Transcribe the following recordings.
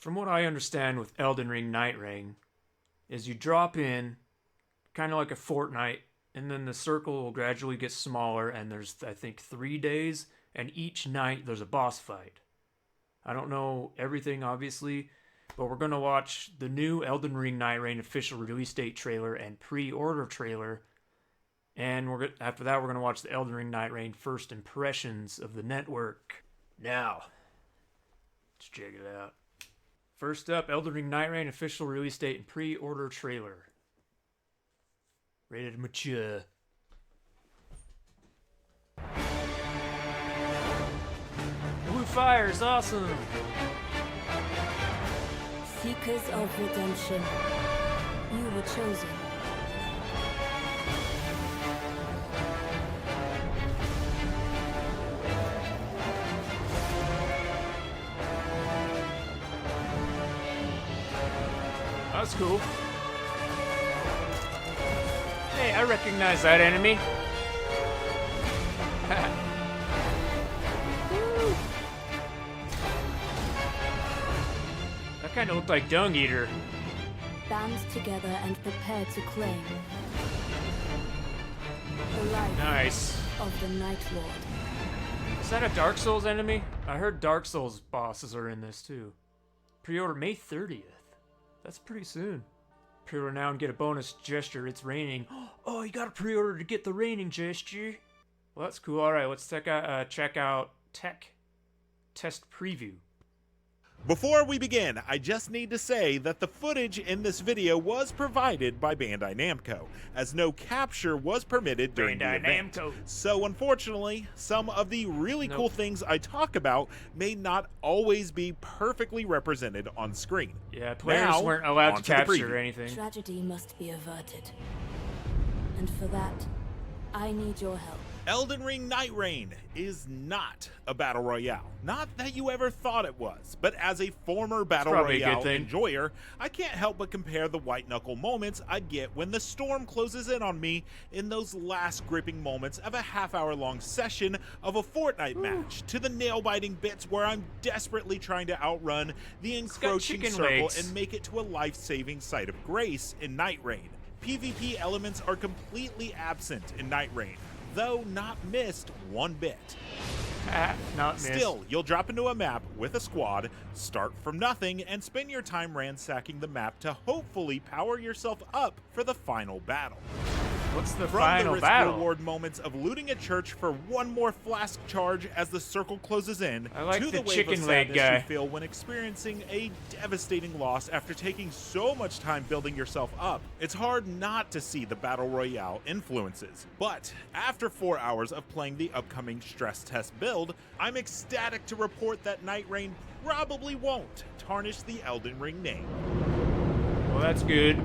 From what I understand with Elden Ring Nightreign, is you drop in, kind of like a fortnight, and then the circle will gradually get smaller, and there's, I think, 3 days, and each night there's a boss fight. I don't know everything, obviously, but we're going to watch the new Elden Ring Nightreign official release date trailer and pre-order trailer, and after that we're going to watch the Elden Ring Nightreign first impressions of the network. Now, let's check it out. First up, Elden Ring Nightreign official release date and pre-order trailer. Rated mature. Blue fire is awesome. Seekers of redemption, you were chosen. That's cool. Hey, I recognize that enemy. That kind of looked like Dung Eater. Band together and prepare to claim the life Nice. of the Night Lord. Is that a Dark Souls enemy? I heard Dark Souls bosses are in this too. Pre-order May 30th. That's pretty soon. Pre-order now and get a bonus gesture. It's raining. Oh, you got a pre-order to get the raining gesture. Well, that's cool. All right, let's check out Tech Test Preview. Before we begin, I just need to say that the footage in this video was provided by Bandai Namco, as no capture was permitted during the event. Namco. So unfortunately, some of the really cool things I talk about may not always be perfectly represented on screen. Yeah, players Now, weren't allowed on to to the capture preview. anything. Tragedy must be averted. And for that, I need your help. Elden Ring Nightreign is not a battle royale. Not that you ever thought it was, but as a former battle probably a good royale thing. enjoyer, I can't help but compare the white knuckle moments I get when the storm closes in on me in those last gripping moments of a half-hour-long session of a Fortnite match to the nail-biting bits where I'm desperately trying to outrun the encroaching chicken circle legs. and make it to a life-saving site of grace in Nightreign. PvP elements are completely absent in Nightreign, though not missed one bit. Not missed. Still, you'll drop into a map with a squad, start from nothing, and spend your time ransacking the map to hopefully power yourself up for the final battle. What's the From final the battle? risk-reward moments of looting a church for one more flask charge as the circle closes in, I like to the the wave chicken of leg sadness guy. you feel when experiencing a devastating loss after taking so much time building yourself up. It's hard not to see the Battle Royale influences. But after 4 hours of playing the upcoming stress test build, I'm ecstatic to report that Nightreign probably won't tarnish the Elden Ring name. Well, that's good.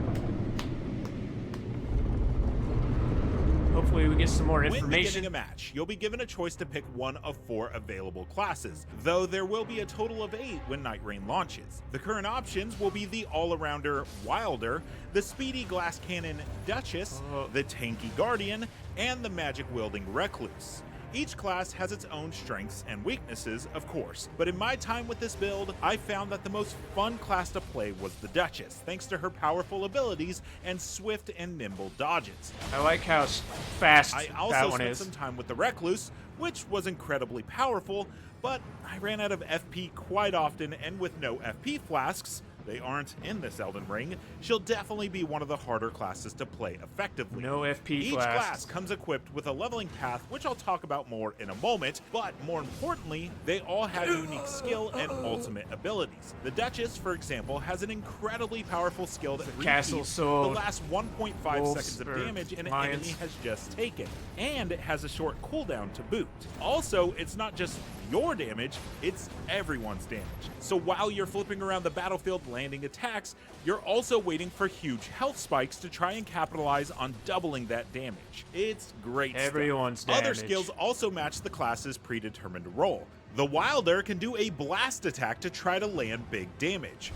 Hopefully we get some more When beginning information. a match, you'll be given a choice to pick one of 4 available classes, though there will be a total of 8 when Nightreign launches. The current options will be the all-arounder Wilder, the speedy glass cannon Duchess, the tanky Guardian, and the magic-wielding Recluse. Each class has its own strengths and weaknesses, of course, but in my time with this build, I found that the most fun class to play was the Duchess, thanks to her powerful abilities and swift and nimble dodges. I like how fast I that also one spent is. some time with the Recluse, which was incredibly powerful, but I ran out of FP quite often, and with no FP flasks, they aren't in this Elden Ring, she'll definitely be one of the harder classes to play effectively. No FP Each flasks. class comes equipped with a leveling path, which I'll talk about more in a moment, but more importantly, they all have unique skill and ultimate abilities. The Duchess, for example, has an incredibly powerful skill that Castle repeats the Sword, last 1.5 wolves, seconds of or damage an lions. enemy has just taken, and it has a short cooldown to boot. Also, it's not just your damage, it's everyone's damage. So while you're flipping around the battlefield landing attacks, you're also waiting for huge health spikes to try and capitalize on doubling that damage. It's great stuff. Everyone's Other damage. skills also match the class's predetermined role. The Wilder can do a blast attack to try to land big damage.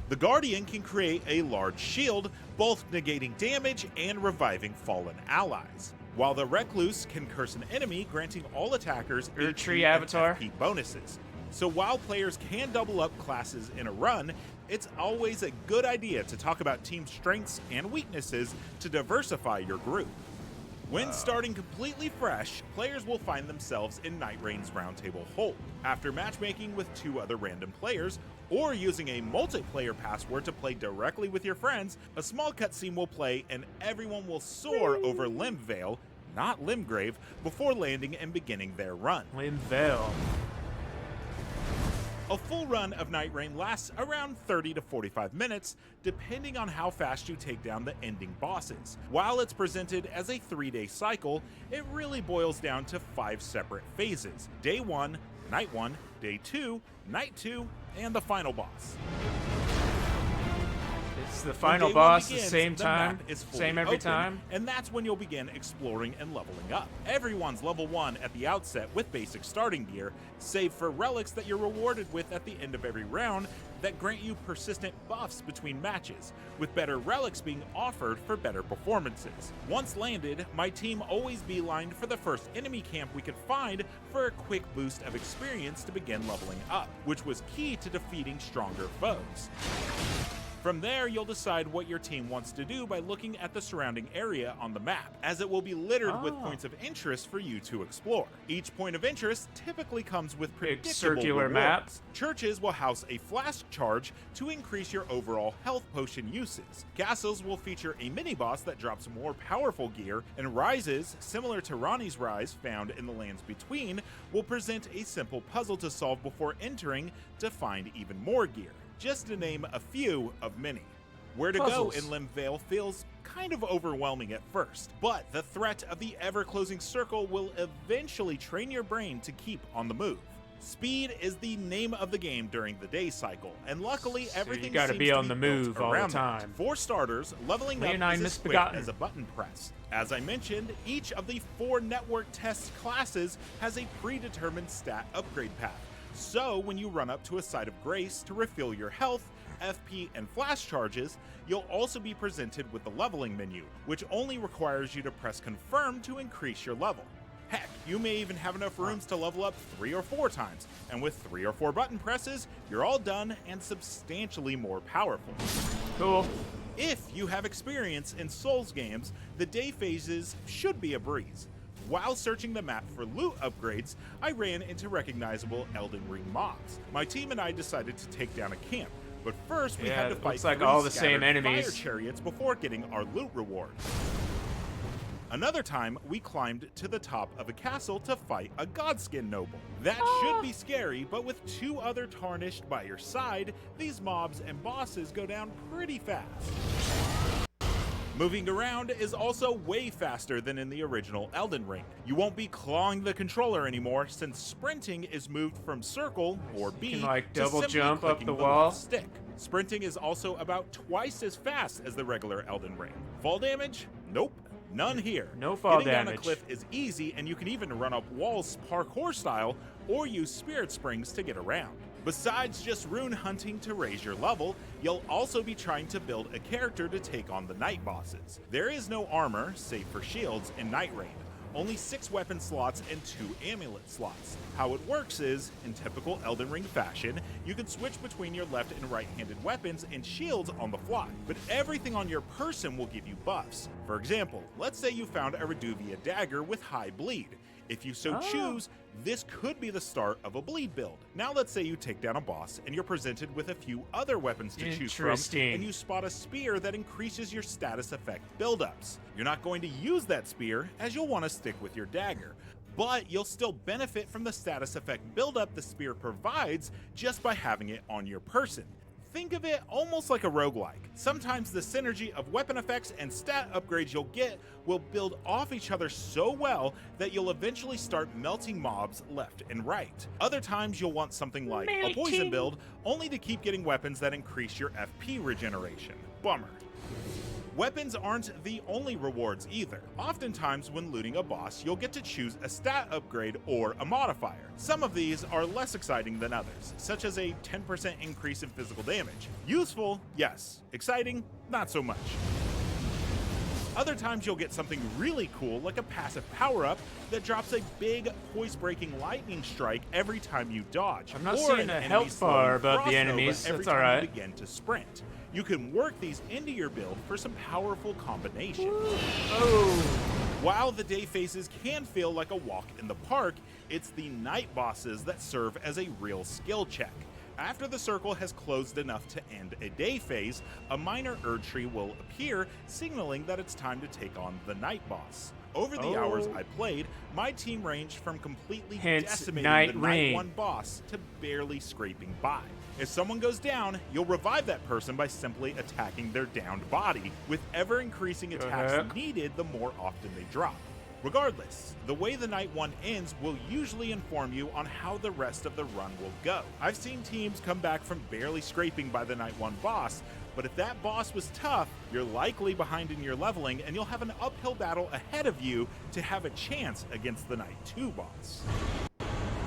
The Guardian can create a large shield, both negating damage and reviving fallen allies, while the Recluse can curse an enemy, granting all attackers Your HP tree and avatar. FP bonuses. So while players can double up classes in a run, it's always a good idea to talk about team strengths and weaknesses to diversify your group. When starting completely fresh, players will find themselves in Nightraign's Roundtable Hold. After matchmaking with 2 other random players, or using a multiplayer password to play directly with your friends, a small cutscene will play and everyone will soar over Limvale, not Limgrave, before landing and beginning their run. Limvale. A full run of Nightreign lasts around 30 to 45 minutes, depending on how fast you take down the ending bosses. While it's presented as a 3-day cycle, it really boils down to 5 separate phases: Day 1, Night 1, Day 2, Night 2, and the final boss. It's the When final day boss, one begins, the same the time, map is fully same every open, time. and that's when you'll begin exploring and leveling up. Everyone's level 1 at the outset with basic starting gear, save for relics that you're rewarded with at the end of every round that grant you persistent buffs between matches, with better relics being offered for better performances. Once landed, my team always beelined for the first enemy camp we could find for a quick boost of experience to begin leveling up, which was key to defeating stronger foes. From there, you'll decide what your team wants to do by looking at the surrounding area on the map, as it will be littered with points of interest for you to explore. Each point of interest typically comes with predictable circular rewards. map. Churches will house a flask charge to increase your overall health potion uses. Castles will feature a mini-boss that drops more powerful gear, and rises, similar to Ranni's Rise found in the lands between, will present a simple puzzle to solve before entering to find even more gear. Just to name a few of many. Where to Puzzles. go in Limvale feels kind of overwhelming at first, but the threat of the ever-closing circle will eventually train your brain to keep on the move. Speed is the name of the game during the day cycle, and luckily everything you gotta seems be to on the built move all the around that. time. For starters, leveling up Leonine is as quick misbegotten. as a button press. As I mentioned, each of the 4 network test classes has a predetermined stat upgrade path. So when you run up to a site of grace to refill your health, FP, and flash charges, you'll also be presented with the leveling menu, which only requires you to press confirm to increase your level. Heck, you may even have enough rooms to level up 3 or 4 times, and with 3 or 4 button presses, you're all done and substantially more powerful. Cool. If you have experience in Souls games, the day phases should be a breeze. While searching the map for loot upgrades, I ran into recognizable Elden Ring mobs. My team and I decided to take down a camp, but first we had to it fight looks like 3 all the same scattered enemies. fire chariots before getting our loot reward. Another time, we climbed to the top of a castle to fight a Godskin noble. That should be scary, but with 2 other tarnished by your side, these mobs and bosses go down pretty fast. Moving around is also way faster than in the original Elden Ring. You won't be clawing the controller anymore, since sprinting is moved from circle, or B, can, like, to double simply jump up clicking the left wall. stick. Sprinting is also about twice as fast as the regular Elden Ring. Fall damage? Nope. None here. No fall Getting down a damage. cliff is easy, and you can even run up walls parkour style, or use spirit springs to get around. Besides just rune hunting to raise your level, you'll also be trying to build a character to take on the night bosses. There is no armor, save for shields, in Nightreign. Only 6 weapon slots and 2 amulet slots. How it works is, in typical Elden Ring fashion, you can switch between your left and right-handed weapons and shields on the fly, but everything on your person will give you buffs. For example, let's say you found a Reduvia dagger with high bleed. If you so choose, this could be the start of a bleed build. Now let's say you take down a boss and you're presented with a few other weapons to choose from, and you spot a spear that increases your status effect buildups. You're not going to use that spear, as you'll want to stick with your dagger, but you'll still benefit from the status effect buildup the spear provides just by having it on your person. Think of it almost like a roguelike. Sometimes the synergy of weapon effects and stat upgrades you'll get will build off each other so well that you'll eventually start melting mobs left and right. Other times you'll want something like a poison build, only to keep getting weapons that increase your FP regeneration. Bummer. Weapons aren't the only rewards either. Oftentimes when looting a boss, you'll get to choose a stat upgrade or a modifier. Some of these are less exciting than others, such as a 10% increase in physical damage. Useful, yes. Exciting, not so much. Other times you'll get something really cool like a passive power-up that drops a big voice-breaking lightning strike every time you dodge. I'm not or seeing an a enemy health bar slowing above the cross enemies. nova every That's time alright. you begin to sprint. You can work these into your build for some powerful combinations. Oh. While the day phases can feel like a walk in the park, it's the night bosses that serve as a real skill check. After the circle has closed enough to end a day phase, a minor Erd tree will appear, signaling that it's time to take on the night boss. Over the hours I played, my team ranged from completely decimating the Night 1 boss to barely scraping by. If someone goes down, you'll revive that person by simply attacking their downed body, with ever-increasing attacks needed the more often they drop. Regardless, the way the Night 1 ends will usually inform you on how the rest of the run will go. I've seen teams come back from barely scraping by the Night 1 boss, but if that boss was tough, you're likely behind in your leveling and you'll have an uphill battle ahead of you to have a chance against the Night 2 boss.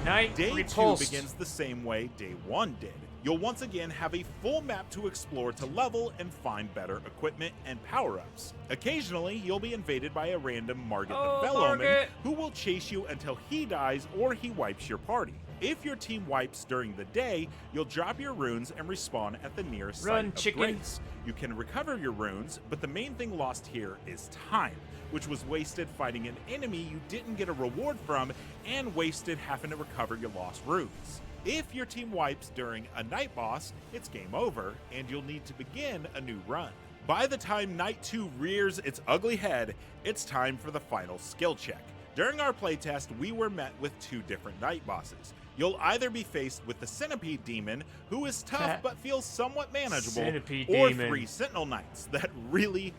Day 2 begins the same way Day 1 did. You'll once again have a full map to explore to level and find better equipment and power-ups. Occasionally, you'll be invaded by a random Margit the Felloman who will chase you until he dies or he wipes your party. If your team wipes during the day, you'll drop your runes and respawn at the nearest site of grace. You can recover your runes, but the main thing lost here is time, which was wasted fighting an enemy you didn't get a reward from and wasted having to recover your lost runes. If your team wipes during a night boss, it's game over, and you'll need to begin a new run. By the time Night 2 rears its ugly head, it's time for the final skill check. During our playtest, we were met with two different night bosses. You'll either be faced with the Centipede Demon, who is tough but feels somewhat manageable, or three Sentinel Knights that really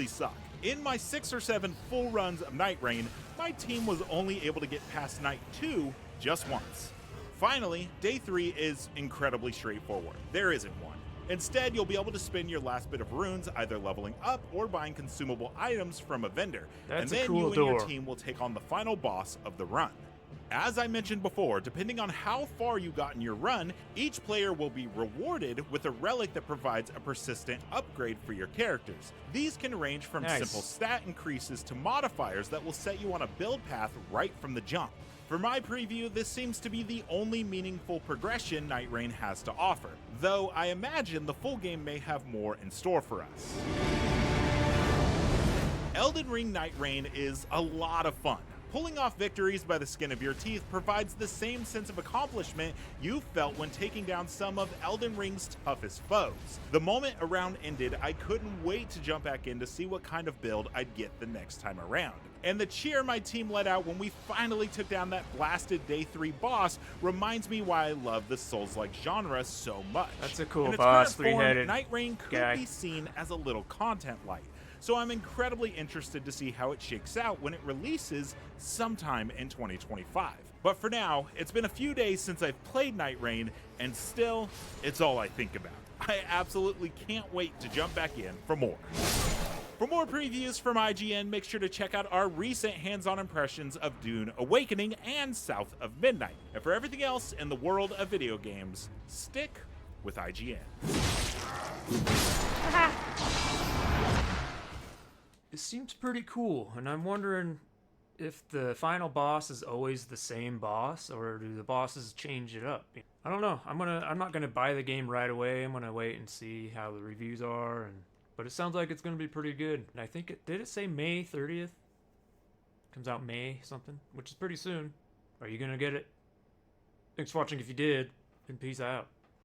suck. In my 6 or 7 full runs of Nightreign, my team was only able to get past Night 2 just once. Finally, Day 3 is incredibly straightforward. There isn't one. Instead, you'll be able to spend your last bit of runes either leveling up or buying consumable items from a vendor. And then you and your team will take on the final boss of the run. As I mentioned before, depending on how far you got in your run, each player will be rewarded with a relic that provides a persistent upgrade for your characters. These can range from simple stat increases to modifiers that will set you on a build path right from the jump. For my preview, this seems to be the only meaningful progression Nightreign has to offer, though I imagine the full game may have more in store for us. Elden Ring Nightreign is a lot of fun. Pulling off victories by the skin of your teeth provides the same sense of accomplishment you felt when taking down some of Elden Ring's toughest foes. The moment a round ended, I couldn't wait to jump back in to see what kind of build I'd get the next time around. And the cheer my team let out when we finally took down that blasted Day 3 boss reminds me why I love the Souls-like genre so much. That's a cool boss, three-headed Nightreign could be seen as a little content light. So I'm incredibly interested to see how it shakes out when it releases sometime in 2025. But for now, it's been a few days since I've played Nightreign, and still, it's all I think about. I absolutely can't wait to jump back in for more. For more previews from IGN, make sure to check out our recent hands-on impressions of Dune Awakening and South of Midnight. And for everything else in the world of video games, stick with IGN. It seems pretty cool, and I'm wondering if the final boss is always the same boss, or do the bosses change it up? I don't know. I'm not gonna buy the game right away. I'm gonna wait and see how the reviews are, but it sounds like it's gonna be pretty good. And I think did it say May 30th? Comes out May something, which is pretty soon. Are you gonna get it? Thanks for watching if you did, and peace out.